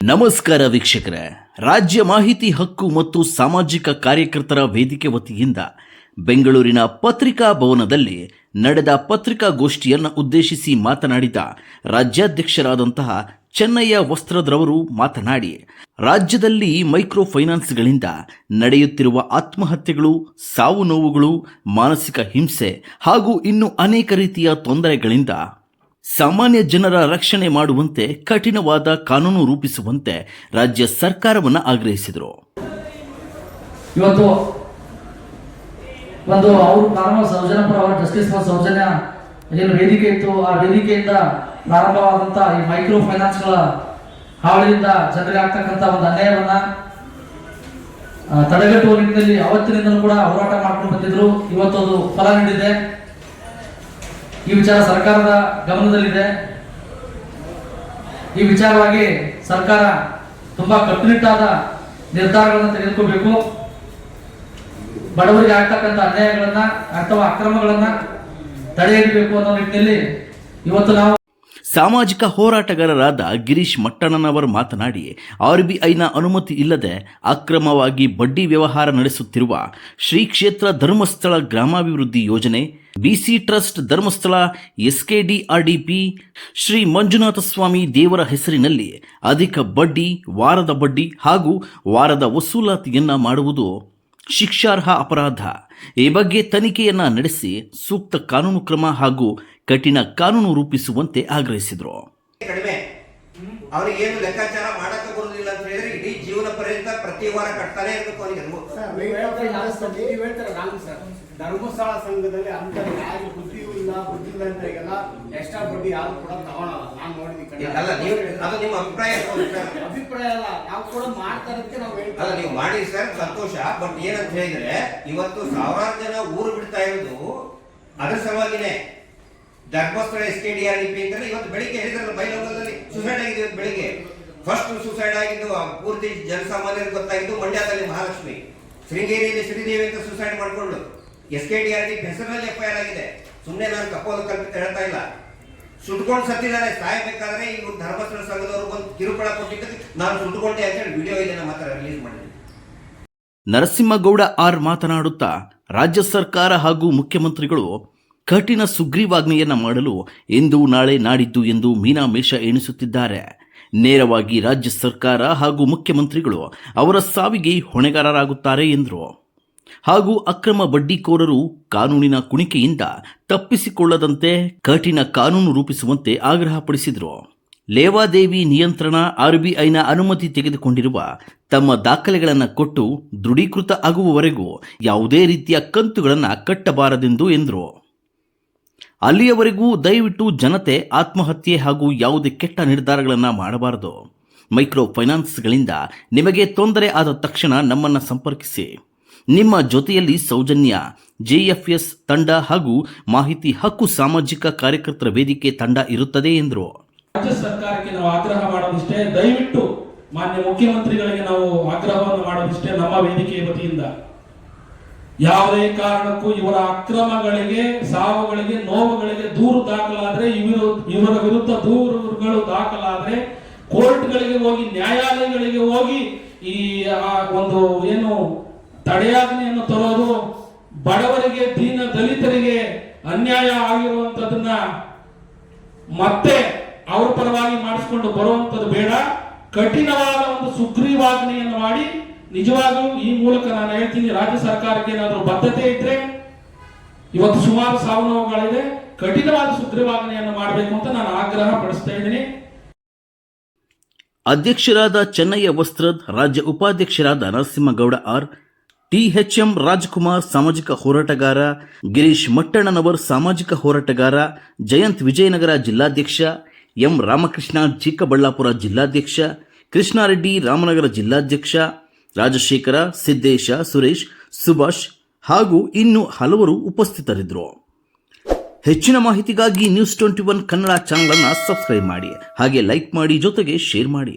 ನಮಸ್ಕಾರ ವೀಕ್ಷಕರೇ, ರಾಜ್ಯ ಮಾಹಿತಿ ಹಕ್ಕು ಮತ್ತು ಸಾಮಾಜಿಕ ಕಾರ್ಯಕರ್ತರ ವೇದಿಕೆ ವತಿಯಿಂದ ಬೆಂಗಳೂರಿನ ಪತ್ರಿಕಾ ಭವನದಲ್ಲಿ ನಡೆದ ಪತ್ರಿಕಾಗೋಷ್ಠಿಯನ್ನು ಉದ್ದೇಶಿಸಿ ಮಾತನಾಡಿದ ರಾಜ್ಯಾಧ್ಯಕ್ಷರಾದಂತಹ ಚೆನ್ನಯ್ಯ ವಸ್ತ್ರದ್ರವರು ಮಾತನಾಡಿ, ರಾಜ್ಯದಲ್ಲಿ ಮೈಕ್ರೋ ಫೈನಾನ್ಸ್ಗಳಿಂದ ನಡೆಯುತ್ತಿರುವ ಆತ್ಮಹತ್ಯೆಗಳು, ಸಾವು ನೋವುಗಳು, ಮಾನಸಿಕ ಹಿಂಸೆ ಹಾಗೂ ಇನ್ನೂ ಅನೇಕ ರೀತಿಯ ತೊಂದರೆಗಳಿಂದ ಸಾಮಾನ್ಯ ಜನರ ರಕ್ಷಣೆ ಮಾಡುವಂತೆ ಕಠಿಣವಾದ ಕಾನೂನು ರೂಪಿಸುವಂತೆ ರಾಜ್ಯ ಸರ್ಕಾರವನ್ನು ಆಗ್ರಹಿಸಿದರು. ಇವತ್ತು ಒಂದು ಅವರು ಪ್ರಾರಂಭ ಸೌಜನ್ಯಪುರ ಅವರ ಜಸ್ಟಿಸ್ ಫಾರ್ ಸೌಜನ್ಯ ಏನು ವೇದಿಕೆ ಇತ್ತು, ಆ ವೇದಿಕೆಯಿಂದ ಪ್ರಾರಂಭವಾದಂಥ ಈ ಮೈಕ್ರೋ ಫೈನಾನ್ಸ್ಗಳ ಹಾವಳಿಯಿಂದ ಜನರಿಗೆ ಆಗ್ತಕ್ಕಂಥ ಒಂದು ಅನ್ಯಾಯವನ್ನ ತಡೆಗಟ್ಟುವ ನಿಟ್ಟಿನಲ್ಲಿ ಅವತ್ತಿನಿಂದಲೂ ಕೂಡ ಹೋರಾಟ ಮಾಡ್ಕೊಂಡು ಬಂದಿದ್ರು. ಇವತ್ತು ಅದು ಫಲ ನೀಡಿದೆ. ಈ ವಿಚಾರ ಸರ್ಕಾರದ ಗಮನದಲ್ಲಿದೆ. ಈ ವಿಚಾರವಾಗಿ ಸರ್ಕಾರ ತುಂಬಾ ಕಟ್ಟುನಿಟ್ಟಾದ ನಿರ್ಧಾರಗಳನ್ನು ತೆಗೆದುಕೋಬೇಕು. ಬಡವರಿಗೆ ಆಗ್ತಕ್ಕಂಥ ಅನ್ಯಾಯಗಳನ್ನ ಅಥವಾ ಅಕ್ರಮಗಳನ್ನ ತಡೆ ಹಿಡಿಬೇಕು ಅನ್ನೋ ನಿಟ್ಟಿನಲ್ಲಿ ಇವತ್ತು ನಾವು ಸಾಮಾಜಿಕ ಹೋರಾಟಗಾರರಾದ ಗಿರೀಶ್ ಮಟ್ಟಣ್ಣನವರು ಮಾತನಾಡಿ, ಆರ್ಬಿಐನ ಅನುಮತಿ ಇಲ್ಲದೆ ಅಕ್ರಮವಾಗಿ ಬಡ್ಡಿ ವ್ಯವಹಾರ ನಡೆಸುತ್ತಿರುವ ಶ್ರೀ ಕ್ಷೇತ್ರ ಧರ್ಮಸ್ಥಳ ಗ್ರಾಮಾಭಿವೃದ್ಧಿ ಯೋಜನೆ, ಬಿಸಿ ಟ್ರಸ್ಟ್ ಧರ್ಮಸ್ಥಳ, ಎಸ್ಕೆಡಿಆರ್ಡಿಪಿ, ಶ್ರೀ ಮಂಜುನಾಥ ಸ್ವಾಮಿ ದೇವರ ಹೆಸರಿನಲ್ಲಿ ಅಧಿಕ ಬಡ್ಡಿ, ವಾರದ ಬಡ್ಡಿ ಹಾಗೂ ವಾರದ ವಸೂಲಾತಿಯನ್ನ ಮಾಡುವುದು ಶಿಕ್ಷಾರ್ಹ ಅಪರಾಧ. ಈ ಬಗ್ಗೆ ತನಿಖೆಯನ್ನ ನಡೆಸಿ ಸೂಕ್ತ ಕಾನೂನು ಕ್ರಮ ಹಾಗೂ ಕಠಿಣ ಕಾನೂನು ರೂಪಿಸುವಂತೆ ಆಗ್ರಹಿಸಿದರು. ಕಡಿಮೆ ಅವರಿಗೆ ಏನು ಲೆಕ್ಕಾಚಾರ ಮಾಡಕ್ಕೆ ಬರುವುದಿಲ್ಲ ಅಂತ ಹೇಳಿದ್ರೆ ಇಡೀ ಜೀವನ ಪರ್ಯಂತ ಪ್ರತಿ ವಾರ ಕಟ್ತಾನೆ ಇರಬೇಕು ಅವರಿಗೆ. ಧರ್ಮಸ್ಥಳ ಸಂಘದಲ್ಲಿ ಅಂತ ಯಾರು ಬುದ್ಧಿಯೂ ಇಲ್ಲ ಅಂತ ಈಗೆಲ್ಲ ಎಕ್ಸ್ಟ್ರಾ ಬಡ್ಡಿ ಯಾರು ಕೂಡ ತಗೊಳಲ್ಲ. ನಾನು ನೋಡಿದ್ದೀನಿ. ಅಲ್ಲ, ನೀವು ಅದು ನಿಮ್ಮ ಅಭಿಪ್ರಾಯ ಅಲ್ಲ, ನಾವು ಕೂಡ ಮಾಡ್ತಾ ಇರೋದಕ್ಕೆ ನಾವು ಹೇಳ್ತೀವಿ. ಅಲ್ಲ, ನೀವು ಮಾಡಿ ಸರ್, ಸಂತೋಷ. ಬಟ್ ಏನಂತ ಹೇಳಿದ್ರೆ ಇವತ್ತು ಸಾವಿರಾರು ಜನ ಊರು ಬಿಡ್ತಾ ಇರೋದು ಅದರ ಸಲುವಾಗಿನೇ. ಧರ್ಮಸ್ಥಳ ಎಸ್ಕೆಡಿಆರ್ಡಿಪಿ ಅಂದ್ರೆ ಇವತ್ತು ಬೆಳಿಗ್ಗೆ ಹೇಳಿದ್ರಲ್ಲ, ಬೈಲೋಗದಲ್ಲಿ ಸುಸೈಡ್ ಆಗಿದೆ. ಇವತ್ತು ಬೆಳಿಗ್ಗೆ ಫಸ್ಟ್ ಸುಸೈಡ್ ಆಗಿದ್ದು ಪೂರ್ತಿ ಜನಸಾಮಾನ್ಯರಿಗೆ ಗೊತ್ತಾಗಿದ್ದು ಮಂಡ್ಯದಲ್ಲಿ ಮಹಾಲಕ್ಷ್ಮಿ, ಶೃಂಗೇರಿಯಲ್ಲಿ ಶ್ರೀದೇವಿ ಅಂತ ಸುಸೈಡ್ ಮಾಡಿಕೊಂಡು ಎಸ್ಕೆಡಿಆರ್ಡಿಪಿ ಹೆಸರಿನಲ್ಲಿ ಎಫ್ಐಆರ್ ಆಗಿದೆ. ಸುಮ್ಮನೆ ನಾನು ಕಪ್ಪೋದು ಕಲ್ಪಿತ ಹೇಳ್ತಾ ಇಲ್ಲ. ಸುಟ್ಕೊಂಡು ಸತ್ತಿದ್ದಾರೆ. ಸಾಯಬೇಕಾದ್ರೆ ಇವ್ರು ಧರ್ಮಸ್ಥಳ ಸಂಘದವರು ಬಂದು ಕಿರುಕುಳ ಕೊಟ್ಟಿದ್ದಕ್ಕೆ ನಾನು ಸುಟ್ಕೊಂಡೆ ಅಂತ ಹೇಳಿ ವಿಡಿಯೋ ಇದೆ ನಮ್ಮ ಹತ್ರ ರಿಲೀಸ್ ಮಾಡಿದ್ದೀನಿ. ನರಸಿಂಹಗೌಡ ಆರ್ ಮಾತನಾಡುತ್ತಾ, ರಾಜ್ಯ ಸರ್ಕಾರ ಹಾಗೂ ಮುಖ್ಯಮಂತ್ರಿಗಳು ಕಠಿಣ ಸುಗ್ರೀವಾಜ್ಞೆಯನ್ನ ಮಾಡಲು ಇಂದು ನಾಳೆ ನಾಡಿದ್ದು ಎಂದು ಮೀನಾಮೇಷ ಎಣಿಸುತ್ತಿದ್ದಾರೆ. ನೇರವಾಗಿ ರಾಜ್ಯ ಸರ್ಕಾರ ಹಾಗೂ ಮುಖ್ಯಮಂತ್ರಿಗಳು ಅವರ ಸಾವಿಗೆ ಹೊಣೆಗಾರರಾಗುತ್ತಾರೆ ಎಂದರು. ಹಾಗೂ ಅಕ್ರಮ ಬಡ್ಡಿಕೋರರು ಕಾನೂನಿನ ಕುಣಿಕೆಯಿಂದ ತಪ್ಪಿಸಿಕೊಳ್ಳದಂತೆ ಕಠಿಣ ಕಾನೂನು ರೂಪಿಸುವಂತೆ ಆಗ್ರಹಪಡಿಸಿದರು. ಲೇವಾದೇವಿ ನಿಯಂತ್ರಣ, ಆರ್ಬಿಐನ ಅನುಮತಿ ತೆಗೆದುಕೊಂಡಿರುವ ತಮ್ಮ ದಾಖಲೆಗಳನ್ನು ಕೊಟ್ಟು ದೃಢೀಕೃತ ಆಗುವವರೆಗೂ ಯಾವುದೇ ರೀತಿಯ ಕಂತುಗಳನ್ನು ಕಟ್ಟಬಾರದೆಂದು ಎಂದರು. ಅಲ್ಲಿಯವರೆಗೂ ದಯವಿಟ್ಟು ಜನತೆ ಆತ್ಮಹತ್ಯೆ ಹಾಗೂ ಯಾವುದೇ ಕೆಟ್ಟ ನಿರ್ಧಾರಗಳನ್ನು ಮಾಡಬಾರದು. ಮೈಕ್ರೋ ಫೈನಾನ್ಸ್ಗಳಿಂದ ನಿಮಗೆ ತೊಂದರೆ ಆದ ತಕ್ಷಣ ನಮ್ಮನ್ನು ಸಂಪರ್ಕಿಸಿ. ನಿಮ್ಮ ಜೊತೆಯಲ್ಲಿ ಸೌಜನ್ಯ, ಜೆಎಫ್ಎಸ್ ತಂಡ ಹಾಗೂ ಮಾಹಿತಿ ಹಕ್ಕು ಸಾಮಾಜಿಕ ಕಾರ್ಯಕರ್ತರ ವೇದಿಕೆ ತಂಡ ಇರುತ್ತದೆ ಎಂದರು. ರಾಜ್ಯ ಸರ್ಕಾರಕ್ಕೆ ನಾವು ಆಗ್ರಹ ಮಾಡೋದಿಷ್ಟೇ, ದಯವಿಟ್ಟು ಮಾನ್ಯ ಮುಖ್ಯಮಂತ್ರಿಗಳಿಗೆ ನಾವು ಆಗ್ರಹವನ್ನು ಮಾಡೋದಿಷ್ಟೇ, ನಮ್ಮ ವೇದಿಕೆಯ ವತಿಯಿಂದ ಯಾವುದೇ ಕಾರಣಕ್ಕೂ ಇವರ ಅಕ್ರಮಗಳಿಗೆ, ಸಾವುಗಳಿಗೆ, ನೋವುಗಳಿಗೆ ದೂರು ದಾಖಲಾದ್ರೆ, ಇವರ ವಿರುದ್ಧ ದೂರುಗಳು ದಾಖಲಾದ್ರೆ ಕೋರ್ಟ್ಗಳಿಗೆ ಹೋಗಿ, ನ್ಯಾಯಾಲಯಗಳಿಗೆ ಹೋಗಿ ಈ ಒಂದು ಏನು ತಡೆಯಾಜ್ಞೆಯನ್ನು ತರೋದು, ಬಡವರಿಗೆ, ದೀನ ದಲಿತರಿಗೆ ಅನ್ಯಾಯ ಆಗಿರುವಂತದನ್ನ ಮತ್ತೆ ಅವ್ರ ಪರವಾಗಿ ಮಾಡಿಸ್ಕೊಂಡು ಬರುವಂತದ್ದು ಬೇಡ. ಕಠಿಣವಾದ ಒಂದು ಸುಗ್ರೀವಾಜ್ಞೆಯನ್ನು ಮಾಡಿ, ನಿಜವಾಗ್ಲೂ ಈ ಮೂಲಕ ನಾನು ಹೇಳ್ತೀನಿ, ರಾಜ್ಯ ಸರ್ಕಾರಕ್ಕೆ ಏನಾದರೂ ಬದ್ಧತೆ ಇದ್ರೆ, ಇವತ್ತು ಸುಮಾರು ಸಾವು ನೋವುಗಳಿದೆ, ಕಠಿಣವಾದ ಸುಗ್ರೀವಾಜ್ಞೆಯನ್ನು ಮಾಡಬೇಕು ಅಂತ ನಾನು ಆಗ್ರಹ ಪಡಿಸ್ತಾ ಇದ್ದೀನಿ. ಅಧ್ಯಕ್ಷರಾದ ಚೆನ್ನಯ್ಯ ವಸ್ತ್ರದ್, ರಾಜ್ಯ ಉಪಾಧ್ಯಕ್ಷರಾದ ನರಸಿಂಹಗೌಡ ಆರ್, ಟಿಎಚ್ಎಂ ರಾಜ್ಕುಮಾರ್ ಸಾಮಾಜಿಕ ಹೋರಾಟಗಾರ, ಗಿರೀಶ್ ಮಟ್ಟಣ್ಣನವರ್ ಸಾಮಾಜಿಕ ಹೋರಾಟಗಾರ, ಜಯಂತ್ ವಿಜಯನಗರ ಜಿಲ್ಲಾಧ್ಯಕ್ಷ, ಎಂ ರಾಮಕೃಷ್ಣ ಚಿಕ್ಕಬಳ್ಳಾಪುರ ಜಿಲ್ಲಾಧ್ಯಕ್ಷ, ಕೃಷ್ಣಾರೆಡ್ಡಿ ರಾಮನಗರ ಜಿಲ್ಲಾಧ್ಯಕ್ಷ, ರಾಜಶೇಖರ, ಸಿದ್ದೇಶ, ಸುರೇಶ್, ಸುಭಾಷ್ ಹಾಗೂ ಇನ್ನು ಹಲವರು ಉಪಸ್ಥಿತರಿದ್ದರು. ಹೆಚ್ಚಿನ ಮಾಹಿತಿಗಾಗಿ ನ್ಯೂಸ್ 21 ಕನ್ನಡ ಚಾನೆಲ್ ಅನ್ನು ಸಬ್ಸ್ಕ್ರೈಬ್ ಮಾಡಿ, ಹಾಗೆ ಲೈಕ್ ಮಾಡಿ, ಜೊತೆಗೆ ಶೇರ್ ಮಾಡಿ.